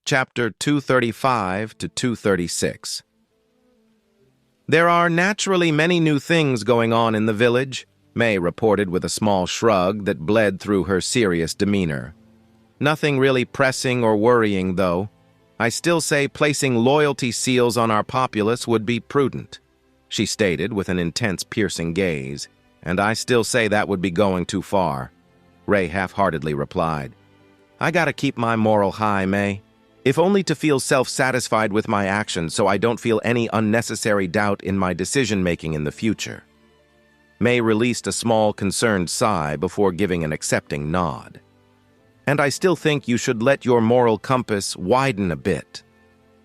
Chapter 235 to 236. There are naturally many new things going on in the village, May reported with a small shrug that bled through her serious demeanor. Nothing really pressing or worrying, though. I still say placing loyalty seals on our populace would be prudent, she stated with an intense, piercing gaze, and I still say that would be going too far. Ray half-heartedly replied, I gotta keep my moral high, May. If only to feel self-satisfied with my actions so I don't feel any unnecessary doubt in my decision-making in the future. May released a small, concerned sigh before giving an accepting nod. And I still think you should let your moral compass widen a bit.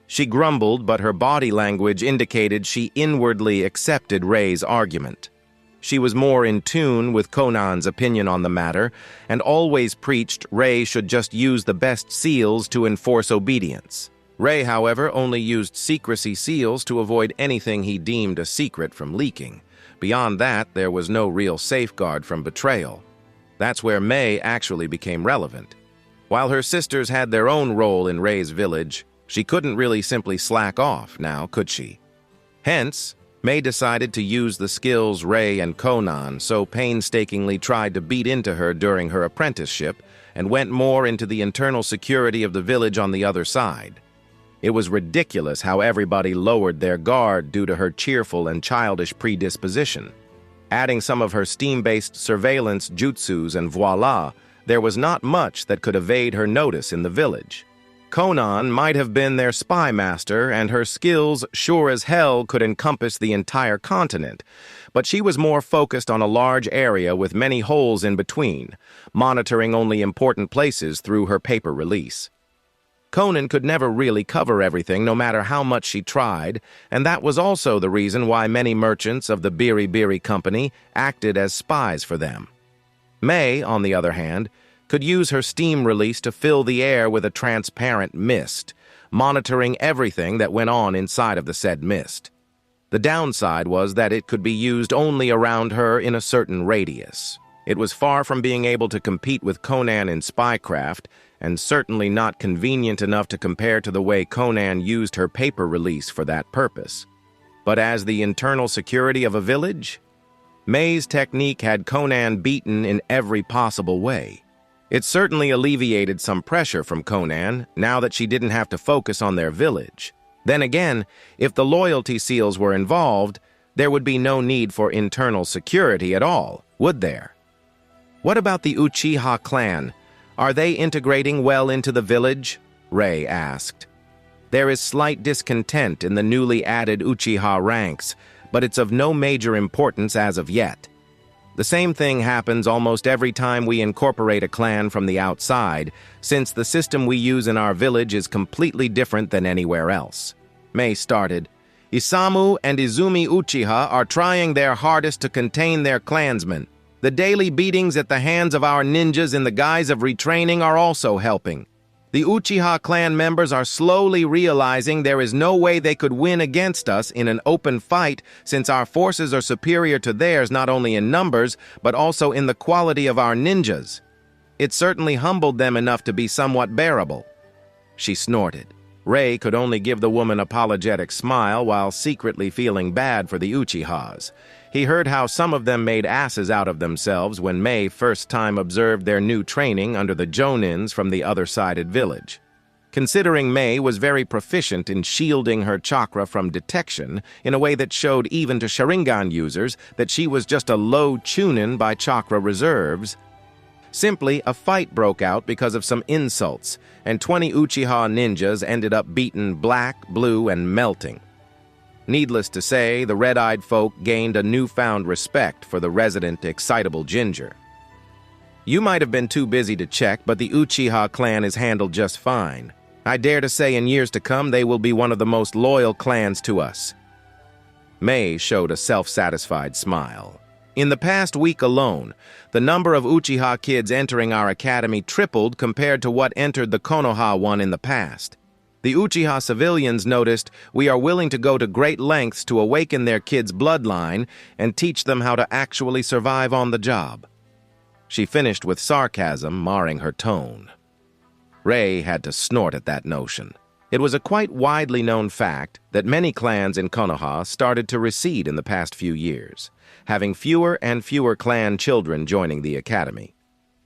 She grumbled, but her body language indicated she inwardly accepted Ray's argument. She was more in tune with Conan's opinion on the matter, and always preached Ray should just use the best seals to enforce obedience. Ray, however, only used secrecy seals to avoid anything he deemed a secret from leaking. Beyond that, there was no real safeguard from betrayal. That's where May actually became relevant. While her sisters had their own role in Ray's village, she couldn't really simply slack off now, could she? Hence, May decided to use the skills Ray and Conan so painstakingly tried to beat into her during her apprenticeship and went more into the internal security of the village on the other side. It was ridiculous how everybody lowered their guard due to her cheerful and childish predisposition. Adding some of her steam-based surveillance jutsus and voila, there was not much that could evade her notice in the village. Conan might have been their spy master, and her skills sure as hell could encompass the entire continent, but she was more focused on a large area with many holes in between, monitoring only important places through her paper release. Conan could never really cover everything no matter how much she tried, and that was also the reason why many merchants of the Biri Biri Company acted as spies for them. May, on the other hand, could use her steam release to fill the air with a transparent mist, monitoring everything that went on inside of the said mist. The downside was that it could be used only around her in a certain radius. It was far from being able to compete with Conan in spycraft, and certainly not convenient enough to compare to the way Conan used her paper release for that purpose. But as the internal security of a village, May's technique had Conan beaten in every possible way. It certainly alleviated some pressure from Conan, now that she didn't have to focus on their village. Then again, if the loyalty seals were involved, there would be no need for internal security at all, would there? What about the Uchiha clan? Are they integrating well into the village? Ray asked. There is slight discontent in the newly added Uchiha ranks, but it's of no major importance as of yet. The same thing happens almost every time we incorporate a clan from the outside, since the system we use in our village is completely different than anywhere else. May started. Isamu and Izumi Uchiha are trying their hardest to contain their clansmen. The daily beatings at the hands of our ninjas in the guise of retraining are also helping. The Uchiha clan members are slowly realizing there is no way they could win against us in an open fight, since our forces are superior to theirs not only in numbers, but also in the quality of our ninjas. It certainly humbled them enough to be somewhat bearable. She snorted. Ray could only give the woman an apologetic smile while secretly feeling bad for the Uchihas. He heard how some of them made asses out of themselves when May first time observed their new training under the Jonins from the other-sided village. Considering May was very proficient in shielding her chakra from detection in a way that showed even to Sharingan users that she was just a low Chunin by chakra reserves, simply a fight broke out because of some insults, and 20 Uchiha ninjas ended up beaten black, blue, and melting. Needless to say, the red-eyed folk gained a newfound respect for the resident excitable ginger. You might have been too busy to check, but the Uchiha clan is handled just fine. I dare to say in years to come they will be one of the most loyal clans to us. May showed a self-satisfied smile. In the past week alone, the number of Uchiha kids entering our academy tripled compared to what entered the Konoha one in the past. The Uchiha civilians noticed we are willing to go to great lengths to awaken their kids' bloodline and teach them how to actually survive on the job. She finished with sarcasm marring her tone. Ray had to snort at that notion. It was a quite widely known fact that many clans in Konoha started to recede in the past few years, having fewer and fewer clan children joining the academy.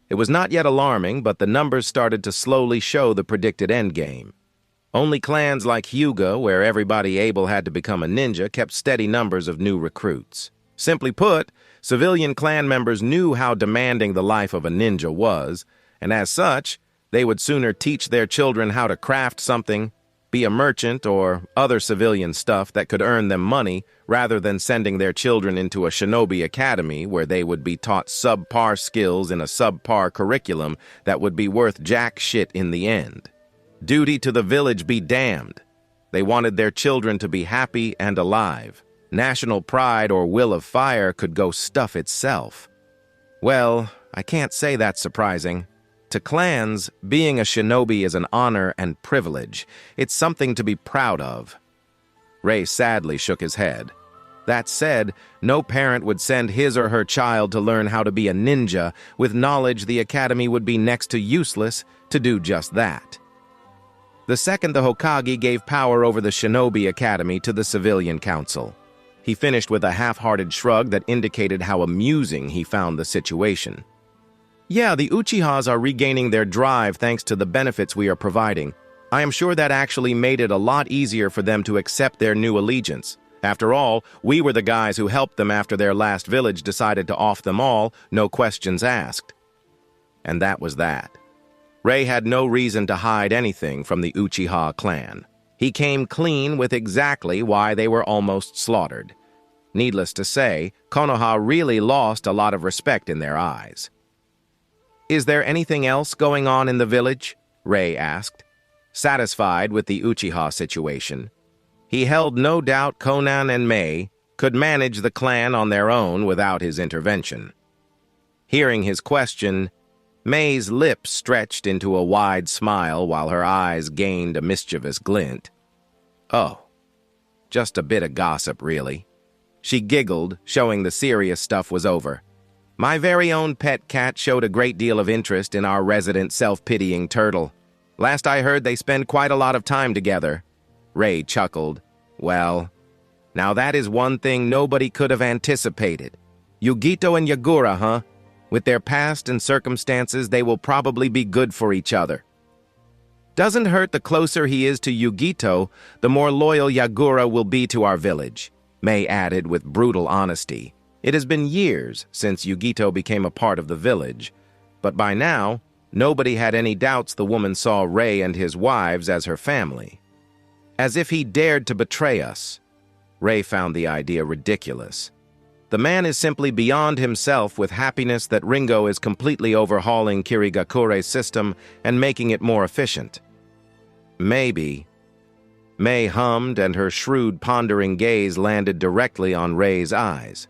It was not yet alarming, but the numbers started to slowly show the predicted endgame. Only clans like Hyuga, where everybody able had to become a ninja, kept steady numbers of new recruits. Simply put, civilian clan members knew how demanding the life of a ninja was, and as such, they would sooner teach their children how to craft something, be a merchant, or other civilian stuff that could earn them money, rather than sending their children into a shinobi academy where they would be taught subpar skills in a subpar curriculum that would be worth jack shit in the end. Duty to the village be damned. They wanted their children to be happy and alive. National pride or will of fire could go stuff itself. Well, I can't say that's surprising. To clans, being a shinobi is an honor and privilege. It's something to be proud of. Ray sadly shook his head. That said, no parent would send his or her child to learn how to be a ninja with knowledge the academy would be next to useless to do just that. The second the Hokage gave power over the Shinobi Academy to the Civilian Council. He finished with a half-hearted shrug that indicated how amusing he found the situation. Yeah, the Uchihas are regaining their drive thanks to the benefits we are providing. I am sure that actually made it a lot easier for them to accept their new allegiance. After all, we were the guys who helped them after their last village decided to off them all, no questions asked. And that was that. Ray had no reason to hide anything from the Uchiha clan. He came clean with exactly why they were almost slaughtered. Needless to say, Konoha really lost a lot of respect in their eyes. Is there anything else going on in the village? Ray asked, satisfied with the Uchiha situation. He held no doubt Konan and Mei could manage the clan on their own without his intervention. Hearing his question, Mei's lips stretched into a wide smile while her eyes gained a mischievous glint. Oh, just a bit of gossip, really. She giggled, showing the serious stuff was over. My very own pet cat showed a great deal of interest in our resident self-pitying turtle. Last I heard, they spend quite a lot of time together. Ray chuckled. Well, now that is one thing nobody could have anticipated. Yugito and Yagura, huh? With their past and circumstances, they will probably be good for each other. Doesn't hurt the closer he is to Yugito, the more loyal Yagura will be to our village, Mei added with brutal honesty. It has been years since Yugito became a part of the village, but by now, nobody had any doubts the woman saw Ray and his wives as her family. As if he dared to betray us. Ray found the idea ridiculous. The man is simply beyond himself with happiness that Ringo is completely overhauling Kirigakure's system and making it more efficient. Maybe. Mei hummed, and her shrewd, pondering gaze landed directly on Ray's eyes.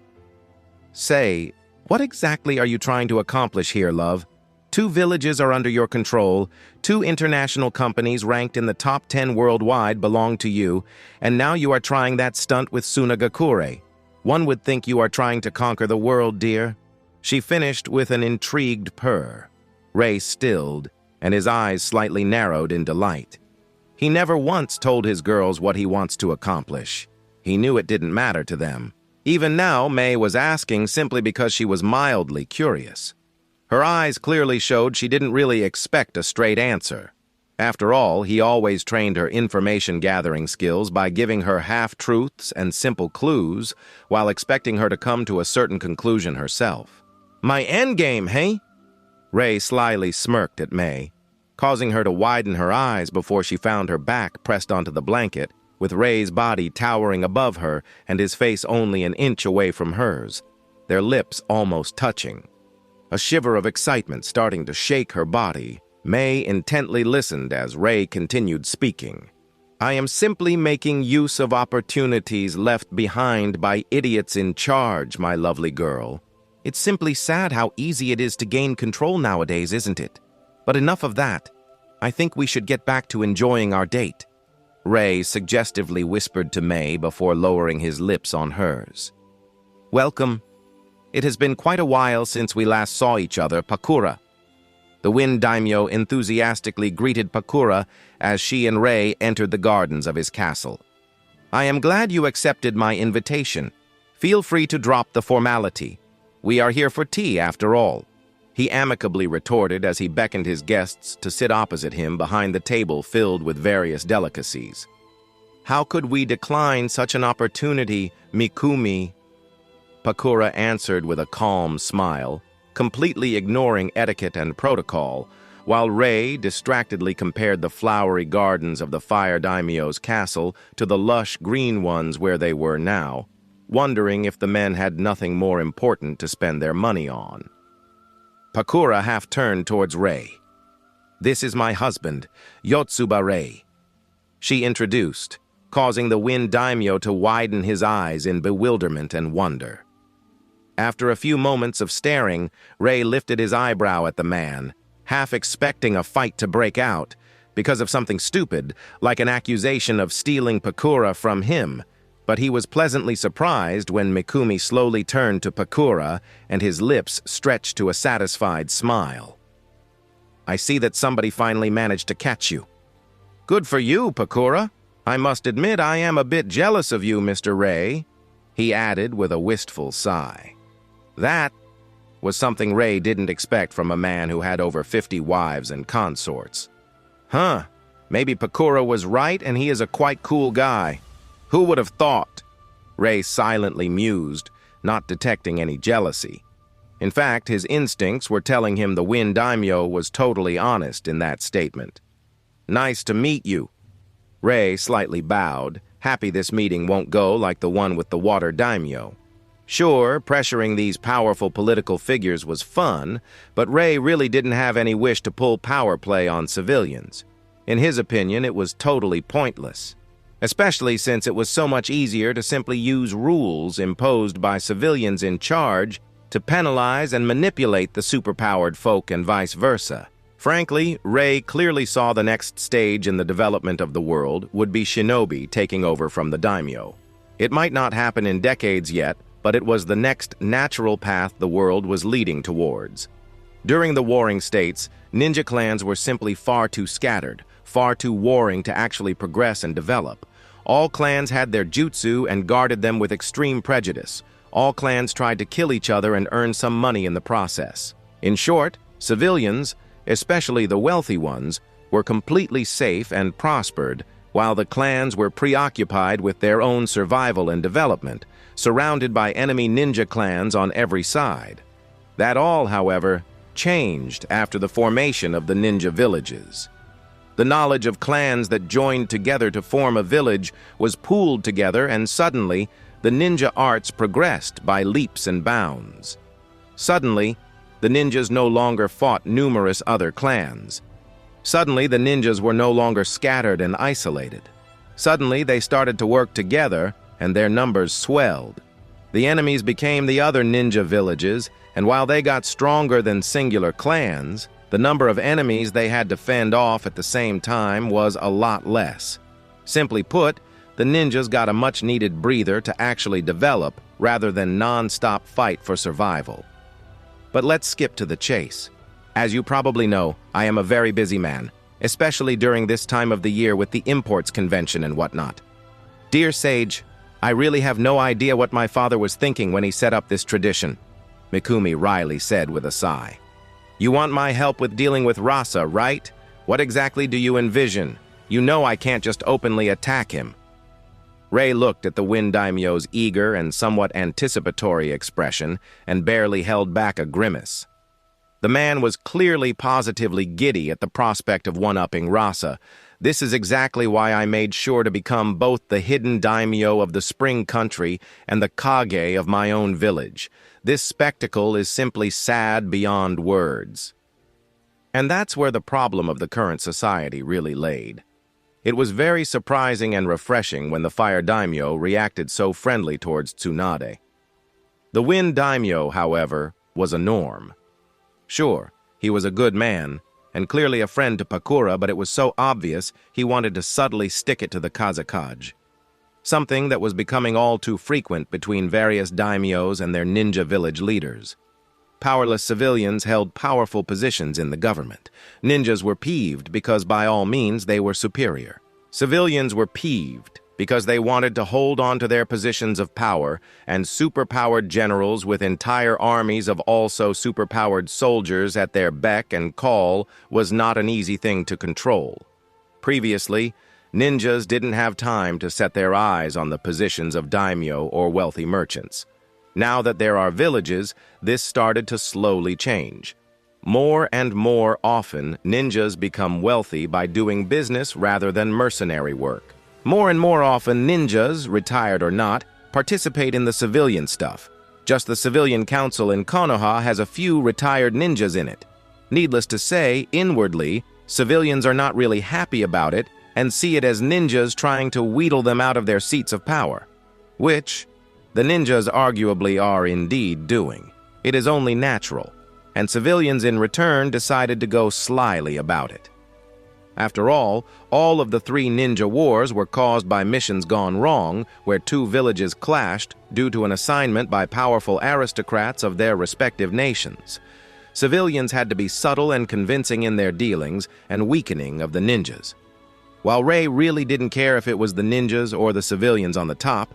Say, what exactly are you trying to accomplish here, love? 2 villages are under your control, 2 international companies ranked in the top 10 worldwide belong to you, and now you are trying that stunt with Sunagakure. One would think you are trying to conquer the world, dear. She finished with an intrigued purr. Ray stilled, and his eyes slightly narrowed in delight. He never once told his girls what he wants to accomplish. He knew it didn't matter to them. Even now, Mei was asking simply because she was mildly curious. Her eyes clearly showed she didn't really expect a straight answer. After all, he always trained her information-gathering skills by giving her half-truths and simple clues while expecting her to come to a certain conclusion herself. My endgame, hey? Ray slyly smirked at Mei, causing her to widen her eyes before she found her back pressed onto the blanket, with Ray's body towering above her and his face only an inch away from hers, their lips almost touching. A shiver of excitement starting to shake her body, Mei intently listened as Ray continued speaking. I am simply making use of opportunities left behind by idiots in charge, my lovely girl. It's simply sad how easy it is to gain control nowadays, isn't it? But enough of that. I think we should get back to enjoying our date. Ray suggestively whispered to Mei before lowering his lips on hers. Welcome. It has been quite a while since we last saw each other, Pakura. The Wind Daimyo enthusiastically greeted Pakura as she and Rei entered the gardens of his castle. "I am glad you accepted my invitation. Feel free to drop the formality. We are here for tea, after all," he amicably retorted as he beckoned his guests to sit opposite him behind the table filled with various delicacies. "How could we decline such an opportunity, Mikumi?" Pakura answered with a calm smile, completely ignoring etiquette and protocol, while Rei distractedly compared the flowery gardens of the Fire Daimyo's castle to the lush green ones where they were now, wondering if the men had nothing more important to spend their money on. Pakura half-turned towards Rei. "This is my husband, Yotsuba Rei," she introduced, causing the Wind Daimyo to widen his eyes in bewilderment and wonder. After a few moments of staring, Rei lifted his eyebrow at the man, half expecting a fight to break out, because of something stupid, like an accusation of stealing Pakura from him, but he was pleasantly surprised when Mikumi slowly turned to Pakura and his lips stretched to a satisfied smile. "I see that somebody finally managed to catch you." "Good for you, Pakura. I must admit I am a bit jealous of you, Mr. Rei," he added with a wistful sigh. That was something Rei didn't expect from a man who had over 50 wives and consorts. Maybe Pakura was right and he is a quite cool guy. Who would have thought? Rei silently mused, not detecting any jealousy. In fact, his instincts were telling him the Wind Daimyo was totally honest in that statement. "Nice to meet you." Rei slightly bowed, happy this meeting won't go like the one with the Water Daimyo. Sure, pressuring these powerful political figures was fun, but Rei really didn't have any wish to pull power play on civilians. In his opinion, it was totally pointless, especially since it was so much easier to simply use rules imposed by civilians in charge to penalize and manipulate the superpowered folk and vice versa. Frankly, Rei clearly saw the next stage in the development of the world would be shinobi taking over from the daimyo. It might not happen in decades yet, but it was the next natural path the world was leading towards. During the warring states, ninja clans were simply far too scattered, far too warring to actually progress and develop. All clans had their jutsu and guarded them with extreme prejudice. All clans tried to kill each other and earn some money in the process. In short, civilians, especially the wealthy ones, were completely safe and prospered, while the clans were preoccupied with their own survival and development, surrounded by enemy ninja clans on every side. That all, however, changed after the formation of the ninja villages. The knowledge of clans that joined together to form a village was pooled together, and suddenly, the ninja arts progressed by leaps and bounds. Suddenly, the ninjas no longer fought numerous other clans. Suddenly, the ninjas were no longer scattered and isolated. Suddenly, they started to work together, and their numbers swelled. The enemies became the other ninja villages, and while they got stronger than singular clans, the number of enemies they had to fend off at the same time was a lot less. Simply put, the ninjas got a much-needed breather to actually develop rather than non-stop fight for survival. But let's skip to the chase. As you probably know, I am a very busy man, especially during this time of the year with the imports convention and whatnot. Dear Sage, I really have no idea what my father was thinking when he set up this tradition, Mikumi wryly said with a sigh. You want my help with dealing with Rasa, right? What exactly do you envision? You know I can't just openly attack him. Rei looked at the Wind Daimyo's eager and somewhat anticipatory expression and barely held back a grimace. The man was clearly positively giddy at the prospect of one-upping Rasa. This is exactly why I made sure to become both the hidden daimyo of the spring country and the kage of my own village. This spectacle is simply sad beyond words. And that's where the problem of the current society really laid. It was very surprising and refreshing when the Fire Daimyo reacted so friendly towards Tsunade. The Wind Daimyo, however, was a norm. Sure, he was a good man, and clearly a friend to Pakura, but it was so obvious he wanted to subtly stick it to the KasiCair. Something that was becoming all too frequent between various daimyos and their ninja village leaders. Powerless civilians held powerful positions in the government. Ninjas were peeved because by all means they were superior. Civilians were peeved because they wanted to hold on to their positions of power, and superpowered generals with entire armies of also superpowered soldiers at their beck and call was not an easy thing to control. Previously, ninjas didn't have time to set their eyes on the positions of daimyo or wealthy merchants. Now that there are villages, this started to slowly change. More and more often, ninjas become wealthy by doing business rather than mercenary work. More and more often, ninjas, retired or not, participate in the civilian stuff. Just the civilian council in Konoha has a few retired ninjas in it. Needless to say, inwardly, civilians are not really happy about it and see it as ninjas trying to wheedle them out of their seats of power, which the ninjas arguably are indeed doing. It is only natural, and civilians in return decided to go slyly about it. After all of the 3 ninja wars were caused by missions gone wrong, where 2 villages clashed due to an assignment by powerful aristocrats of their respective nations. Civilians had to be subtle and convincing in their dealings and weakening of the ninjas. While Ray really didn't care if it was the ninjas or the civilians on the top,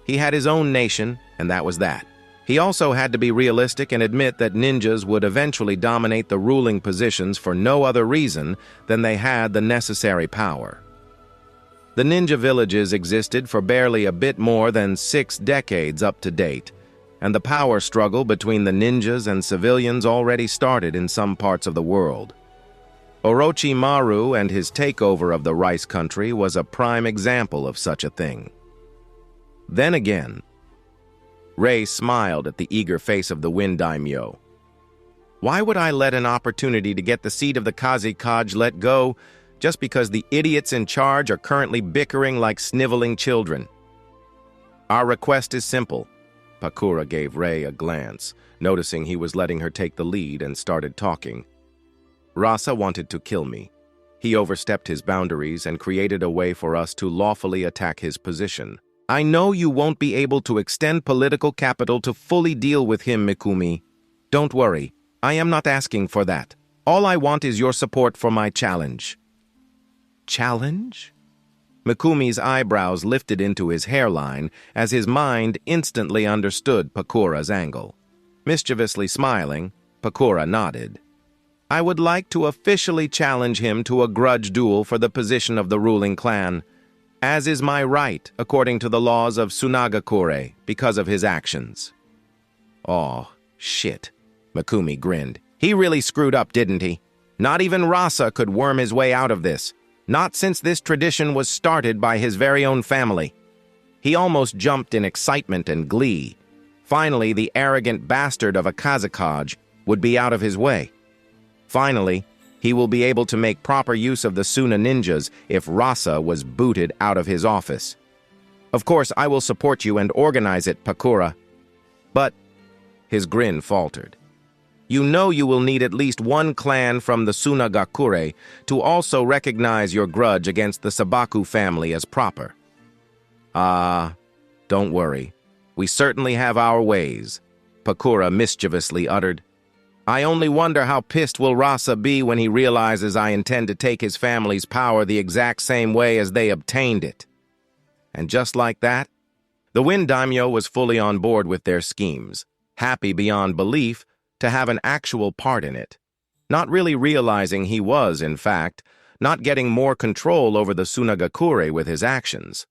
he had his own nation, and that was that. He also had to be realistic and admit that ninjas would eventually dominate the ruling positions for no other reason than they had the necessary power. The ninja villages existed for barely a bit more than 6 decades up to date, and the power struggle between the ninjas and civilians already started in some parts of the world. Orochimaru and his takeover of the rice country was a prime example of such a thing. Then again, Ray smiled at the eager face of the Wind Daimyo. Why would I let an opportunity to get the seat of the KasiCair let go just because the idiots in charge are currently bickering like sniveling children? Our request is simple. Pakura gave Ray a glance, noticing he was letting her take the lead, and started talking. Rasa wanted to kill me. He overstepped his boundaries and created a way for us to lawfully attack his position. I know you won't be able to extend political capital to fully deal with him, Mikumi. Don't worry, I am not asking for that. All I want is your support for my challenge. Challenge? Mikumi's eyebrows lifted into his hairline as his mind instantly understood Pakura's angle. Mischievously smiling, Pakura nodded. I would like to officially challenge him to a grudge duel for the position of the ruling clan, as is my right according to the laws of Tsunagakure because of his actions. Oh, shit, Mikumi grinned. He really screwed up, didn't he? Not even Rasa could worm his way out of this, not since this tradition was started by his very own family. He almost jumped in excitement and glee. Finally, the arrogant bastard of a KasiCair would be out of his way. Finally, he will be able to make proper use of the Suna ninjas if Rasa was booted out of his office. Of course, I will support you and organize it, Pakura. But his grin faltered. You know you will need at least one clan from the Tsunagakure to also recognize your grudge against the Sabaku family as proper. Don't worry. We certainly have our ways, Pakura mischievously uttered. I only wonder how pissed will Rasa be when he realizes I intend to take his family's power the exact same way as they obtained it. And just like that, the Wind Daimyo was fully on board with their schemes, happy beyond belief to have an actual part in it, not really realizing he was, in fact, not getting more control over the Tsunagakure with his actions.